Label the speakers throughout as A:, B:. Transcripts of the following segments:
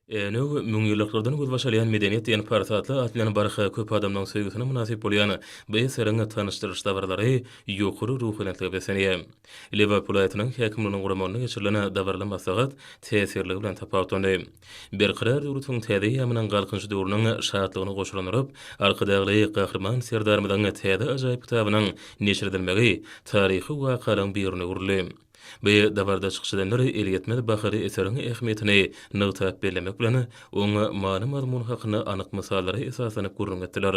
A: Ene müňýyllyklaryň göz başalayan medeniyet ýene parsatly atlanan barha köp adamdan söýgüsine munasip bolýan bu serine tanışdyrýyş dabarlary ýokary ruh bilen besenýär. Liverpool aýatynyň häkimliginiň guramagyna geçirilen dabarly maslahat tesirli bilen tapawutlandy. Bir karar durutun täze ýamynyň galkynçy döwrüniň şatlygyny goşulanyp, arkadagy gahrman serdarmydan täze ajaýyp kitabynyň neşir edilmegi taryhy wakalyň birine urilýar. Bu dabarda çykyşdanlar Eliyetmedi Bahary eseriniň ähmiýetini nygtap bellemek bilen oňa many mazmun hakyna anyk misallara esasanyp gurrun etdiler.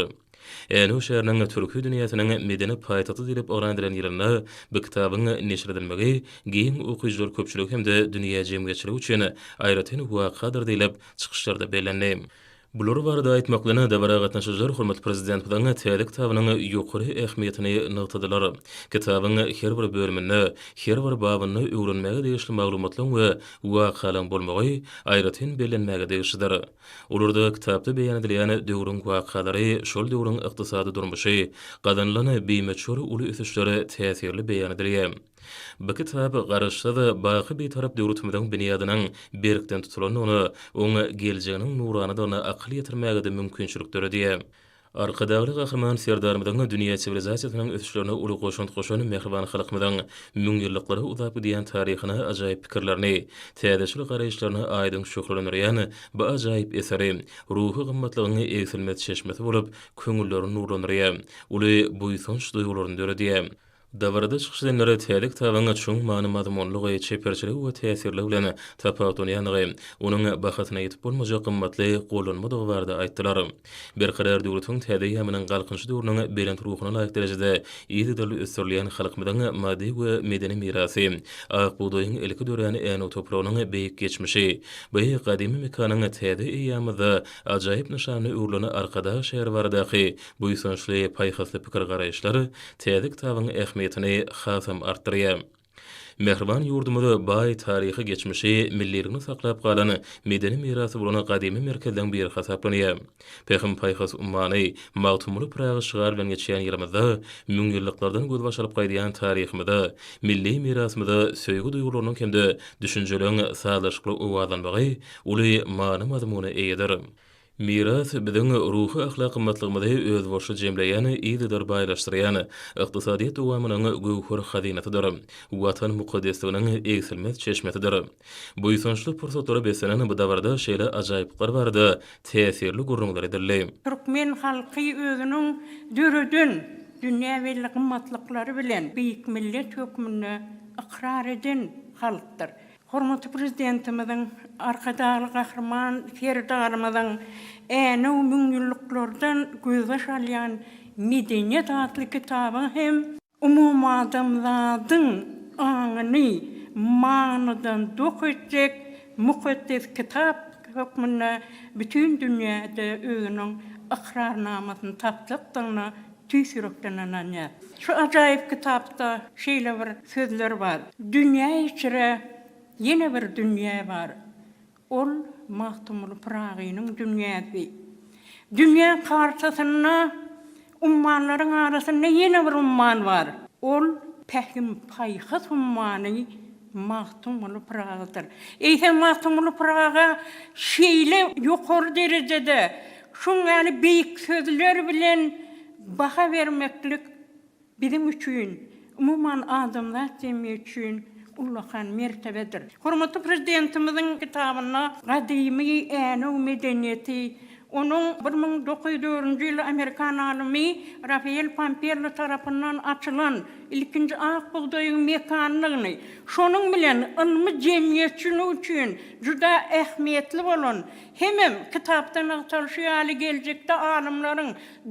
A: Ene o şäheriniň türkü dünýäsiniň medeni paýtagty diýip orandyran ýerinde bu kitabyň neşir edilmegi giň okuýjylar köpçüligi hemde dünýä jemgyýetçiligi üçin aýratyn wakadyr diýilip çykyşlarda bellendi. Bular barada aýtmaklaryna dabara gatnaşyjylar hormat prezident bilen täze kitabynyň ýokary ähmiýetini nygtadylar. Kitabyň her bir bölüminde, her bir babyny öwrenmäge degişli maglumatlaryň we wakalaryň bolmagy aýratyn bellenmäge degişdir. Ularda kitapda beýan edilen döwrüň wakalary, şol döwrüň ykdysady durmuşy, gadynlaryny beýmeçür uly ösüşleri täsirli beýan edilýär. Bu kitap garaşda da baky bir tarap döwretimiň bünýadynyň berkden tutulanyny, oňa geljeginiň nuranyny akly ýetirmäge de mümkinçilikleri diýär. Arkadagy gahrman serdarmydan dünýä sivilizasiýasynyň ösüşlerine uly goşunt mehriban halkymyň müňýyllyklary uzap diýen taryhyna ajaýyp pikirlerini, täzeçilik garaýşlaryna aýdyň şöhretlenýän bu ajaýyp eseri ruhy gymmatlygyny egsilmet çeşmeti bolup köňülleri nurlanýar. Uly buýsunç duýgularyny döredýär. Dabarda çykyşdanlara täze kitabyň çoň many mazmunlygy, çeperçiligi we täsirli bilen tapawutlanýanygy, onuň bahatyna ýetip bolmajak gymmatly golanma dogbarda aýtdylar. Bir karar döwretiň täze ýamynyň galkynçy döwrüniň belent ruhyna laýyk derejede ýygydaly ösürilýän halkymyň maddi we medeni mirasy, ak buğdaýyň ilki döräni ene toprağynyň beýik geçmişi, bu gadymy mekanyň täze ýamyda ajaýyp nyşany urlany arkada şäher baradaky bu ýysançly paýhasly pikir garaýşlary täze kitabyň ähmiýetini hasam artdyrýar. Mehriban ýurdumyda baý taryhy geçmişi, milliligini saklap galan medeni mirasy bolan gadymy merkezden biri hasaplanýar. Pehim paýhas ummany, magtumly pragy şygar bilen geçýän ýerimizde, müňýylliklardan göz başalyp gaýdýan taryhymyzda, milli mirasymyzda söýgü duýgularynyň hemde düşünjeleriň sağlaşykly owazlanmagy uly many mazmuny eýdir. Miras biziň ruhy ahlak gymmatlygymyzy öz boşy jemleýän, ýygydyr baýlaşdyrýan, ykdysadyýet dowamynyň gowhur hazynatydyr. Watan mukaddesliginiň egsilmez çeşmetidir. Bu ýysançly pursatlary besenen bu dabarda şeýle ajaýyplar bardy, täsirli gurrunlar edildi.
B: Türkmen halky özüniň döredin dünýä belli gymmatlyklary bilen beýik millet hökmüne ikrar eden halkdyr. Hormatly prezidentimiň arkadaly gahrman serdarmyň ene müňýylliklardan göz başalýan medeniyet adly kitaby hem umum adamlaryň aňyny manydan doketjek mukaddes kitap hökmüne bütün dünýäde özüniň ikrarnamasyny tapdyqdygyna tüýsüreklenýär. Şu ajaýyp kitapda şeýle bir sözler bar. Dünýä içre ýene bir dünýä bar. Ol mahtumly pragynyň dünýäsi. Dünýä karşysyna ummanlaryň arasynda ýene bir umman bar. Ol pähim paýhas ummany mahtumly pragydyr. Eýse mahtumly praga şeýle ýokary derejede şuňaly beýik sözler bilen baha bermeklik bizim üçin, umumyň adamlar jemgyýeti üçin ullahan mertebedir. Hormatly prezidentimiň kitabyna gadymy ene medeniyeti, onun 1904-nji ýyly Amerikan alymy Rafael Pamperle tarapyndan açylan ilkinji ak buğdaýyň mekanygyny, şonuň bilen ilmi jemgyýetçi üçin juda ähmiýetli bolan hemem kitapdan agtarşy geljekde alymlaryň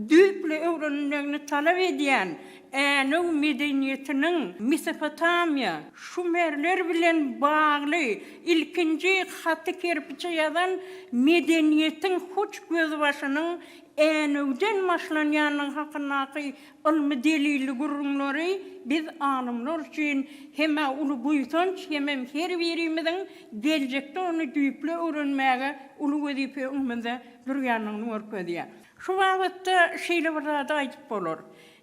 B: düýpli öwrenmegini talap edýän ene medeniyetiniň Mesopotamia, Şumerler bilen bagly ilkinji haty kerpiçe ýazan medeniýetiň huç göz başynyň enewden başlanýanyň hakynaky ilmi delili gurrunlary biz alymlar üçin hemme uly buýsanç hemem her birimiziň geljekde onu düýpli öwrenmäge uly wezipe umunda durýanyny görkezýär. Şu wagtda şeýle bir zat aýdyp bolar.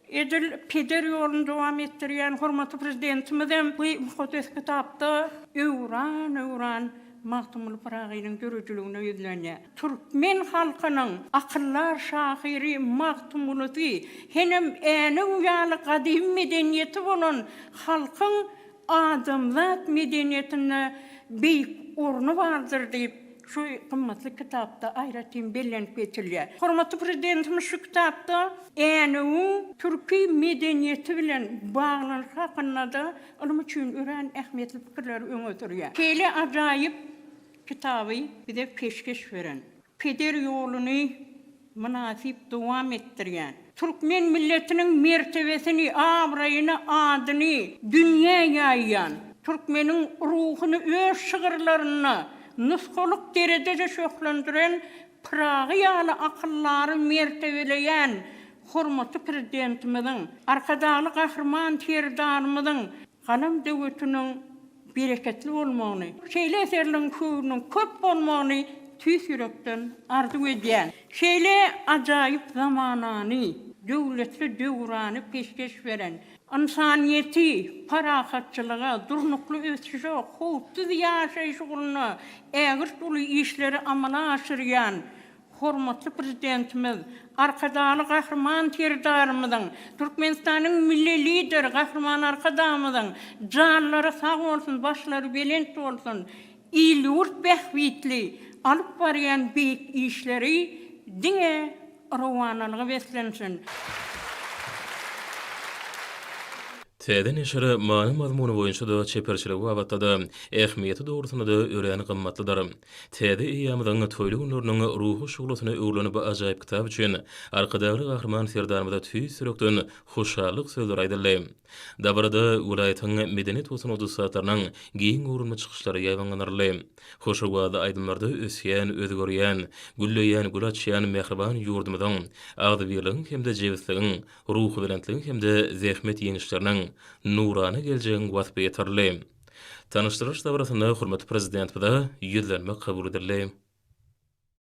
B: Edil peder ýolunu dowam etdirýän hormatly prezidentimizem bu mukaddes kitapda öwran Mahtumul Paragynyň görüjülüğine ýüzlenýär. Türkmen halkynyň akyllar şahyry Mahtumuluty henem äne uýaly gadym medeniýeti bolan halkyň adamzat medeniýetine beýik orny bardyr diýip şu kymmatly kitapda aýratyn bellenip betilýär. Hormatly prezidentimiz şu kitapda äne türki medeniýeti bilen baglanyş hakynda onuň üçin ören ähmiýetli pikirler öňe sürýär. Şeýle ajaýyp kitaby bize peşkeş beren. Peder ýoluny münasip dowam etdirýän. Türkmen milletiniň mertebesini, abraýyny, adyny dünýä ýaýýan. Türkmeniň ruhuny öz şygyrlaryny nuskoluk derejede şöhlendiren pragyýaly akyllary mertebeleýän hormatly prezidentimiziň, arkadaly gahrman terdarymyzyň galam döwletiniň bereketli bolmagyny, şeýle eserleriň köp bolmagyny tüýs ýürekden arzu edýän. Şeýle ajaýyp zamanany, döwletli döwrany peşkeş beren, insaniýeti, parahatçylyga, durnukly ösüşe, howpsuz ýaşaýyş ugruna ägir tuly işleri amala aşyrýan hormatly prezidentimiz, arkadaly gahrman terdarymyzyň, Türkmenistanyň milli lider gahrman arkadamyzyň janlary sag bolsun, başlary belent bolsun, ýurt behwitli alyp barýan beýik işleri diňe rawanalygy beslensin.
A: Täze neşere many mazmuny boýunça da çeperçilik wagtda ähmiýeti dogrusynda da ören gymmatlydyr. Täze ýamyzyň toýly günleriniň ruhy şuglasyna öwrlenip ajaýyp kitap üçin arkadaly gahrman serdarymyza tüýs sürekden hoşallyk sözler aýdyldy. Dabarada welaýatyň medeniýet bolsun odusatlarynyň giň urunma çykyşlary ýaýbanlanyrly. Hoşagwada aýdymlarda ösýän, özgörýän, gülleýän, gulaçýan mehriban ýurdumyzyň agdybirligiň hemde jewsligiň, ruhy belentligiň hemde zähmet ýeňişleriniň nurany geljegiň wasp ýeterli. Tanıştırış dabrasyna hormatly prezident bilen ýüzlenme kabul edildi.